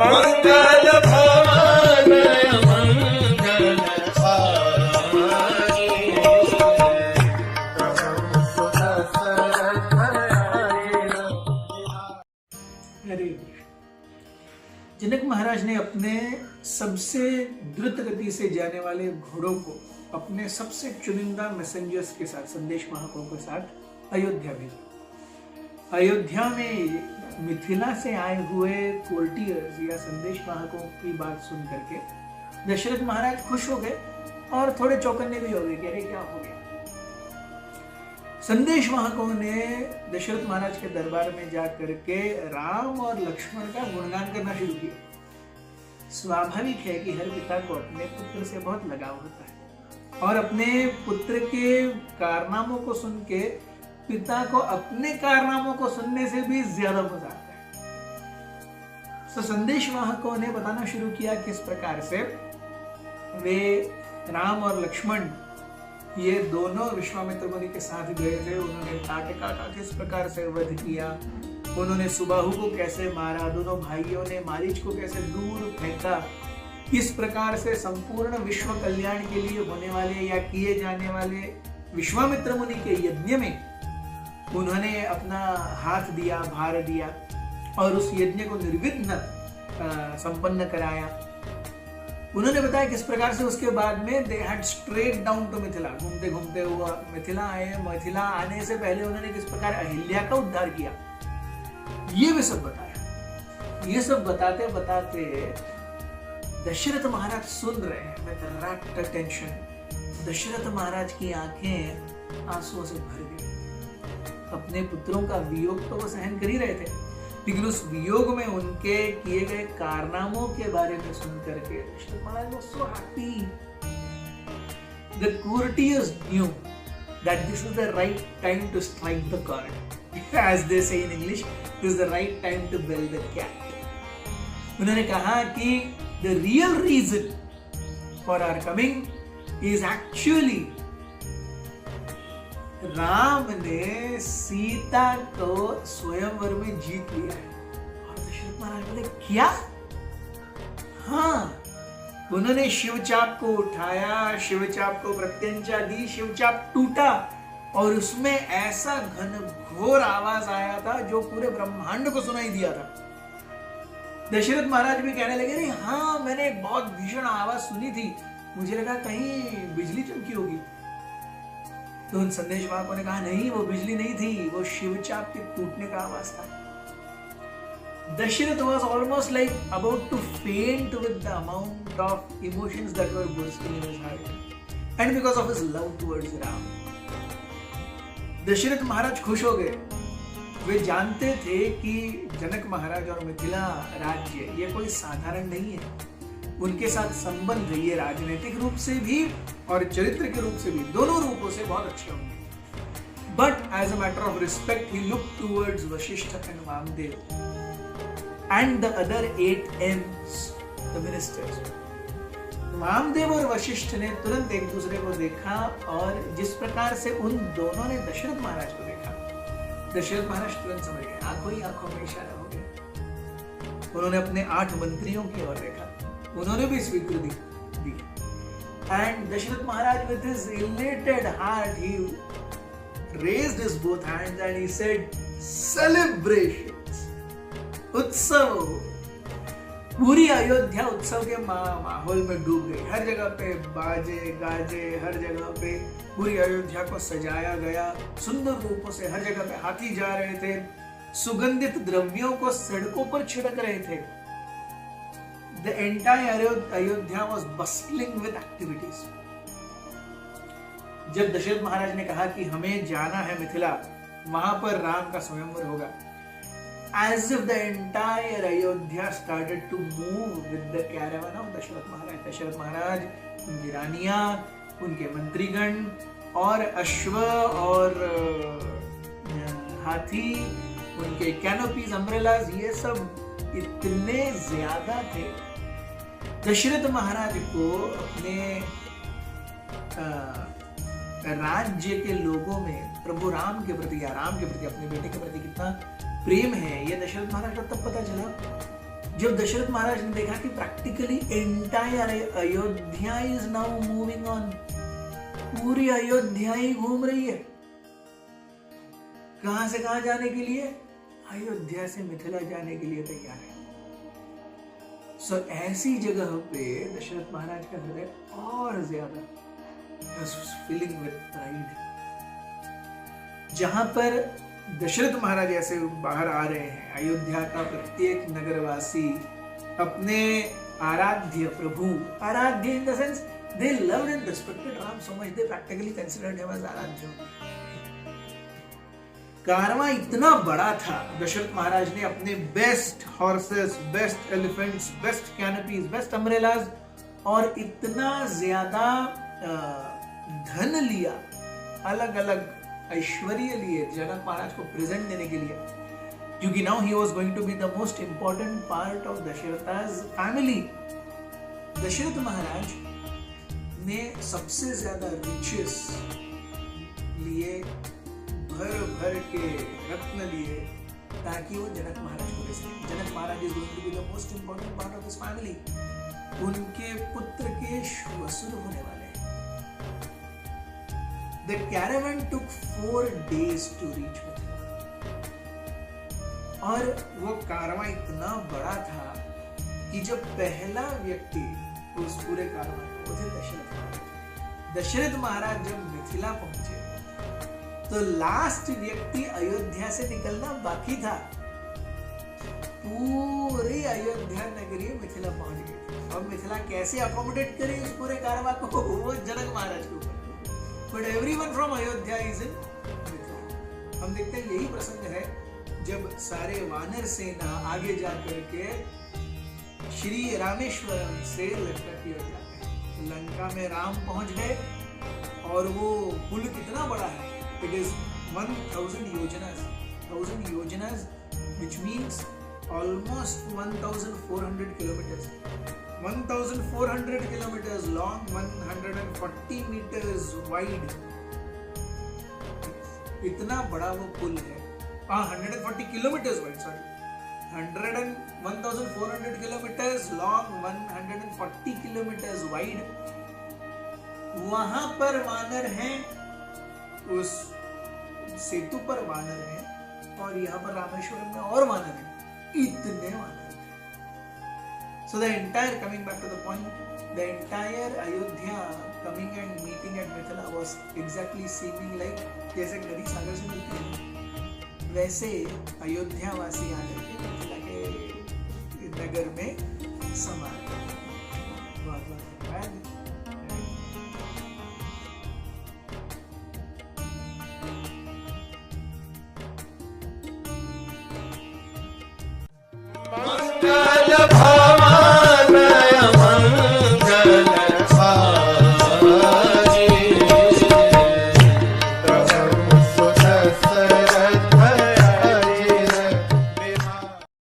मंगल भवन मंगल जनक महाराज ने अपने सबसे द्रुत गति से जाने वाले घोड़ों को अपने सबसे चुनिंदा मैसेंजर्स के साथ, संदेश वाहकों के साथ अयोध्या भेजा। अयोध्या में मिथिला से आए हुए कोर्टियर्स या संदेश वाहकों की बात सुन करके दशरथ महाराज खुश हो गए और थोड़े चौकन्ने भी हो गए कि अरे क्या हो गया। संदेश वाहकों ने दशरथ महाराज के दरबार में जा करके राम और लक्ष्मण का गुणगान करना शुरू किया। स्वाभाविक है कि हर पिता को अपने पुत्र से बहुत लगाव होता है और अपने पुत्र के कारनामों को सुन के पिता को अपने कारनामों को सुनने से भी ज्यादा मजा आता है। तो संदेश वाहकों ने बताना शुरू किया किस प्रकार से वे राम और लक्ष्मण ये दोनों विश्वामित्र मुनि के साथ गए थे। उन्होंने ताटका का किस प्रकार से वध किया, उन्होंने सुबाहु को कैसे मारा, दोनों भाइयों ने मारीच को कैसे दूर फेंका, किस प्रकार से संपूर्ण विश्व कल्याण के लिए होने वाले या किए जाने वाले विश्वामित्र मुनि के यज्ञ में उन्होंने अपना हाथ दिया, भार दिया और उस यज्ञ को निर्विघ्न संपन्न कराया। उन्होंने बताया किस प्रकार से उसके बाद में they head straight down to Mithila, घूमते घूमते हुआ मिथिला आए। मिथिला आने से पहले उन्होंने किस प्रकार अहिल्या का उद्धार किया, ये भी सब बताया। ये सब बताते बताते दशरथ महाराज सुन रहे हैं विद रैप्ट अटेंशन। दशरथ महाराज की आंखें आंसुओं से भर गई। अपने पुत्रों का वियोग तो वो सहन कर ही रहे थे, लेकिन उस वियोग में उनके किए गए कारनामों के बारे में सुन करके दशरथ महाराज was so happy. The courtiers knew that this is the right time to strike the chord. As they say in English, this is the right time to bell the cat. उन्होंने कहा कि the real reason for our coming is actually Ram ने सीता को स्वयंवर में जीत लिया है। और दशरथ महाराज बोले क्या? हाँ, उन्होंने शिवचाप को उठाया, शिवचाप को प्रत्यंचा दी, शिवचाप टूटा और उसमें ऐसा घनघोर आवाज आया था जो पूरे ब्रह्मांड को सुनाई दिया था। दशरथ महाराज भी कहने लगे, नहीं हाँ, मैंने एक बहुत भीषण आवाज सुनी थी, मुझे लगा कहीं बिजली चमकी होगी। तो उन संदेश वाहकों ने कहा नहीं, वो बिजली नहीं थी, वो शिवचाप के टूटने का आवाज था। Dasharath was almost like about to faint with the amount of emotions that were bursting in his heart, and because of his love towards Ram. Dasharath महाराज खुश हो गए। वे जानते थे कि जनक महाराज और मिथिला राज्य ये कोई साधारण नहीं है। उनके साथ संबंध ये राजनीतिक रूप से भी और चरित्र के रूप से भी, दोनों रूपों से बहुत अच्छे होंगे। But as a matter of respect he look towards Vashishtha and Vamdev and the other 8 M's, the ministers. Vamdev और वशिष्ठ ने तुरंत एक दूसरे को देखा और जिस प्रकार से उन दोनों ने दशरथ महाराज को देखा, दशरथ महाराज तुरंत समझ गए, आंखों ही आंखों में इशारा हो गया। उन्होंने अपने 8 मंत्रियों की ओर देखा, उन्होंने भी स्वीकृति दी। And Dashrath Maharaj, with his elated heart, he raised his both hands and he said, "Celebrations, उत्सव।" पूरी अयोध्या उत्सव के माहौल में डूब गई। हर जगह पे बाजे गाजे, हर जगह पे पूरी अयोध्या को सजाया गया सुंदर रूपों से। हर जगह पे हाथी जा रहे थे, सुगंधित द्रव्यों को सड़कों पर छिड़क रहे थे। The entire Ayodhya was bustling with activities. जब दशरथ महाराज ने कहा कि हमें जाना है मिथिला, वहां पर राम का स्वयंवर होगा, as if the entire Ayodhya started to move with the caravan of Dasharath महाराज. दशरथ महाराज, उनकी रानियां, उनके मंत्रीगण और अश्व और हाथी, उनके कैनोपीज, अम्ब्रेलाज, ये सब इतने ज्यादा थे। दशरथ महाराज को अपने राज्य के लोगों में प्रभु राम के प्रति या राम के प्रति, अपने बेटे के प्रति कितना प्रेम है, ये दशरथ महाराज को तब पता चला जब दशरथ महाराज ने देखा कि practically entire Ayodhya is now moving on, पूरी अयोध्या ही घूम रही है, कहां से कहां जाने के लिए? अयोध्या से मिथिला जाने के लिए तैयार है। सो ऐसी जगह पे दशरथ महाराज का हृदय और ज्यादा फीलिंग विद प्राइड। जहां पर दशरथ महाराज ऐसे बाहर आ रहे हैं, अयोध्या का प्रत्येक नगरवासी अपने आराध्य प्रभु, आराध्य in the sense they loved and respected Ram so much they practically considered him as आराध्य। कारवां इतना बड़ा था, दशरथ महाराज ने अपने best horses, best elephants, best canopies, best umbrellas और इतना ज्यादा धन लिया, अलग अलग ऐश्वर्य लिए जनक महाराज को प्रेजेंट देने के लिए, क्योंकि now he was going to be the most important part of Dasharatha's family. Dasharath Maharaj ने सबसे ज्यादा रिचेस लिए, भर भर के रत्न लिए, ताकि वो जनक महाराज को दे सके। Janak Maharaj is going to be the most important part of his family. उनके पुत्र के श्वशुर होने वाले हैं। The caravan took 4 days to reach Mathura. और वो कारवां इतना बड़ा था कि जब पहला व्यक्ति उस पूरे कारवां में, वो थे दशरथ महाराज। दशरथ महाराज जब मिथिला पहुंचे तो लास्ट व्यक्ति अयोध्या से निकलना बाकी था। पूरी अयोध्या नगरी मिथिला पहुंच गई। अब मिथिला कैसे अकोमोडेट करे उस पूरे कारवां को, वो जनक महाराज के ऊपर। But everyone from Ayodhya is in Mithila। हम देखते हैं यही प्रसंग है जब सारे वानर सेना आगे जा करके श्री रामेश्वरम से लंका की ओर जाते हैं। लंका में राम पहुंच गए और वो पुल कितना बड़ा है, इट इज 1000 योजनास, 1000 योजनास which means almost 1400 kilometers, 1400 kilometers long, 140 meters wide। इतना बड़ा वो पुल है। 140 kilometers wide, sorry, 1400 kilometers long, 140 kilometers wide। वहां पर वानर हैं, उस सेतु पर वानर हैं, और यहाँ पर रामेश्वरम में और वानर हैं, इतने वानर। So the entire, coming back to the point, the entire Ayodhya coming and meeting at Mithila was exactly seeming like जैसे नदी सागर से मिलती है, वैसे अयोध्या वासी आकर के मिथिला के नगर में समा गए। बहुत बहुत धन्यवाद।